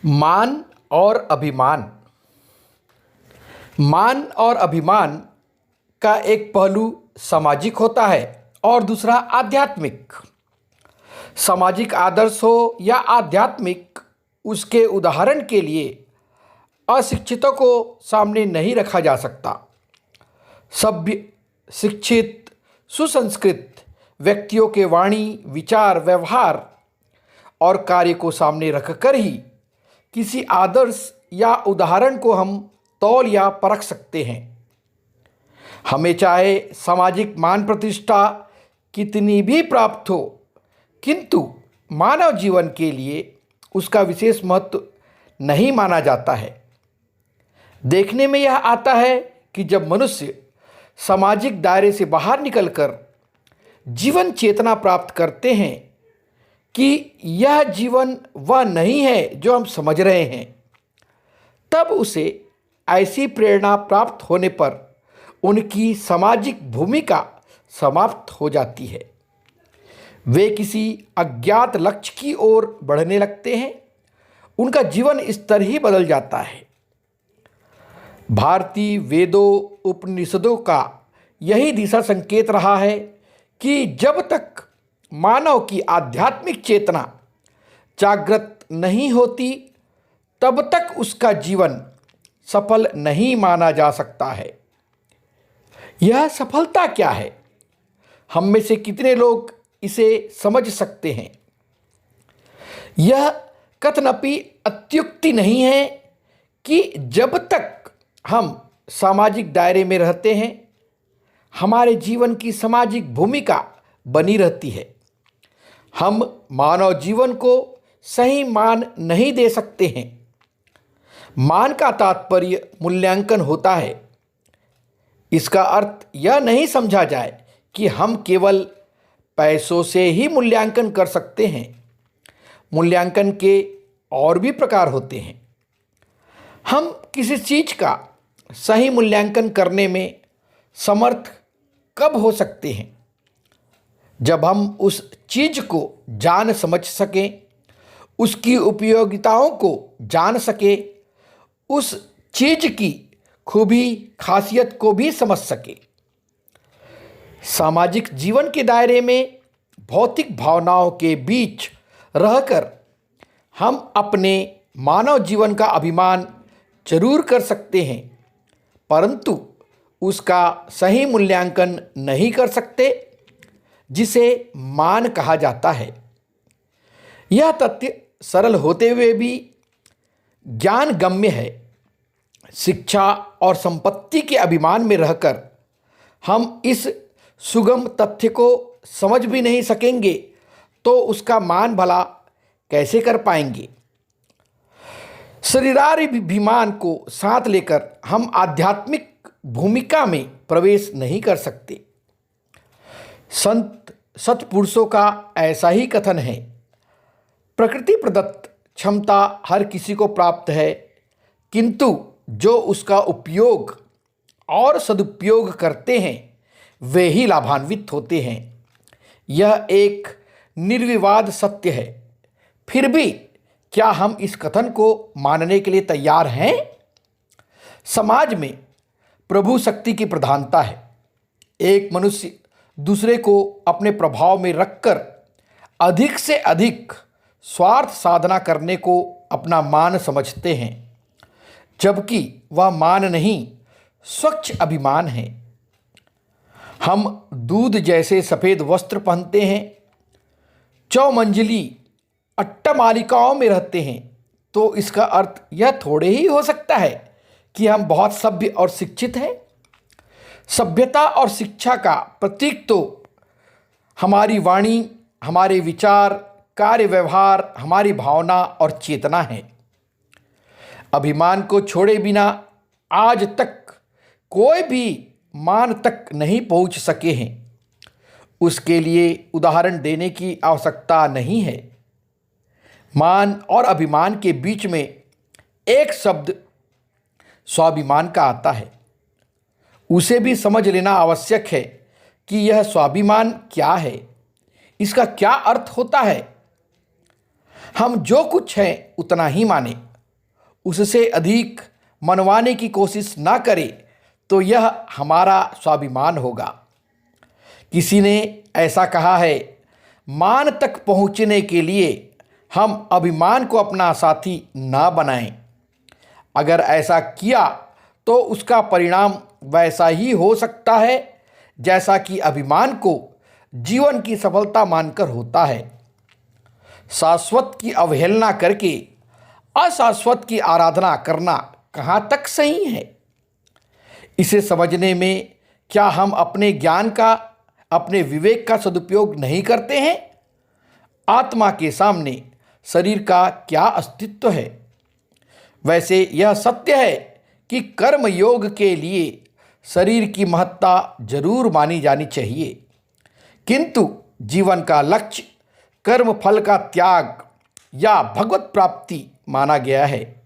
मान और अभिमान। मान और अभिमान का एक पहलू सामाजिक होता है और दूसरा आध्यात्मिक। सामाजिक आदर्श हो या आध्यात्मिक, उसके उदाहरण के लिए अशिक्षितों को सामने नहीं रखा जा सकता। सभ्य, शिक्षित, सुसंस्कृत व्यक्तियों के वाणी, विचार, व्यवहार और कार्य को सामने रखकर ही किसी आदर्श या उदाहरण को हम तौल या परख सकते हैं। हमें चाहे सामाजिक मान प्रतिष्ठा कितनी भी प्राप्त हो, किंतु मानव जीवन के लिए उसका विशेष महत्व नहीं माना जाता है। देखने में यह आता है कि जब मनुष्य सामाजिक दायरे से बाहर निकलकर जीवन चेतना प्राप्त करते हैं कि यह जीवन वह नहीं है जो हम समझ रहे हैं, तब उसे ऐसी प्रेरणा प्राप्त होने पर उनकी सामाजिक भूमिका समाप्त हो जाती है। वे किसी अज्ञात लक्ष्य की ओर बढ़ने लगते हैं। उनका जीवन स्तर ही बदल जाता है। भारतीय वेदों, उपनिषदों का यही दिशा संकेत रहा है कि जब तक मानव की आध्यात्मिक चेतना जागृत नहीं होती, तब तक उसका जीवन सफल नहीं माना जा सकता है। यह सफलता क्या है? हम में से कितने लोग इसे समझ सकते हैं? यह कथनपि अत्युक्ति नहीं है कि जब तक हम सामाजिक दायरे में रहते हैं, हमारे जीवन की सामाजिक भूमिका बनी रहती है। हम मानव जीवन को सही मान नहीं दे सकते हैं। मान का तात्पर्य मूल्यांकन होता है। इसका अर्थ यह नहीं समझा जाए कि हम केवल पैसों से ही मूल्यांकन कर सकते हैं। मूल्यांकन के और भी प्रकार होते हैं। हम किसी चीज़ का सही मूल्यांकन करने में समर्थ कब हो सकते हैं? जब हम उस चीज़ को जान समझ सकें, उसकी उपयोगिताओं को जान सकें, उस चीज़ की खूबी खासियत को भी समझ सकें। सामाजिक जीवन के दायरे में भौतिक भावनाओं के बीच रहकर हम अपने मानव जीवन का अभिमान जरूर कर सकते हैं, परंतु उसका सही मूल्यांकन नहीं कर सकते, जिसे मान कहा जाता है। यह तथ्य सरल होते हुए भी ज्ञान गम्य है। शिक्षा और संपत्ति के अभिमान में रहकर हम इस सुगम तथ्य को समझ भी नहीं सकेंगे, तो उसका मान भला कैसे कर पाएंगे? शरीराभिमान को साथ लेकर हम आध्यात्मिक भूमिका में प्रवेश नहीं कर सकते। संत सत्पुरुषों का ऐसा ही कथन है, प्रकृति प्रदत्त क्षमता हर किसी को प्राप्त है, किंतु जो उसका उपयोग और सदुपयोग करते हैं वे ही लाभान्वित होते हैं। यह एक निर्विवाद सत्य है। फिर भी क्या हम इस कथन को मानने के लिए तैयार हैं? समाज में प्रभु शक्ति की प्रधानता है। एक मनुष्य दूसरे को अपने प्रभाव में रखकर अधिक से अधिक स्वार्थ साधना करने को अपना मान समझते हैं, जबकि वह मान नहीं, स्वच्छ अभिमान है। हम दूध जैसे सफ़ेद वस्त्र पहनते हैं, चौमंजिली अट्टामालिकाओं में रहते हैं, तो इसका अर्थ यह थोड़े ही हो सकता है कि हम बहुत सभ्य और शिक्षित हैं। सभ्यता और शिक्षा का प्रतीक तो हमारी वाणी, हमारे विचार, कार्य व्यवहार, हमारी भावना और चेतना है। अभिमान को छोड़े बिना आज तक कोई भी मान तक नहीं पहुंच सके हैं। उसके लिए उदाहरण देने की आवश्यकता नहीं है। मान और अभिमान के बीच में एक शब्द स्वाभिमान का आता है। उसे भी समझ लेना आवश्यक है कि यह स्वाभिमान क्या है, इसका क्या अर्थ होता है। हम जो कुछ हैं उतना ही माने, उससे अधिक मनवाने की कोशिश ना करें तो यह हमारा स्वाभिमान होगा। किसी ने ऐसा कहा है, मान तक पहुँचने के लिए हम अभिमान को अपना साथी ना बनाएं। अगर ऐसा किया तो उसका परिणाम वैसा ही हो सकता है जैसा कि अभिमान को जीवन की सफलता मानकर होता है। शाश्वत की अवहेलना करके अशाश्वत की आराधना करना कहाँ तक सही है? इसे समझने में क्या हम अपने ज्ञान का, अपने विवेक का सदुपयोग नहीं करते हैं? आत्मा के सामने शरीर का क्या अस्तित्व है? वैसे यह सत्य है कि कर्म योग के लिए शरीर की महत्ता जरूर मानी जानी चाहिए, किंतु जीवन का लक्ष्य कर्म फल का त्याग या भगवत प्राप्ति माना गया है।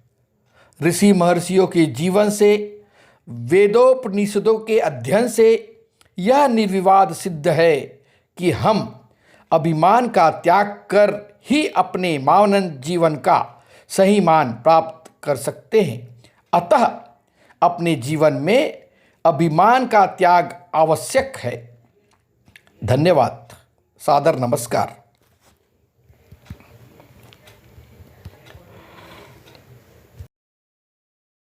ऋषि महर्षियों के जीवन से, वेदोपनिषदों के अध्ययन से यह निर्विवाद सिद्ध है कि हम अभिमान का त्याग कर ही अपने मानव जीवन का सही मान प्राप्त कर सकते हैं। अतः अपने जीवन में अभिमान का त्याग आवश्यक है। धन्यवाद। सादर नमस्कार।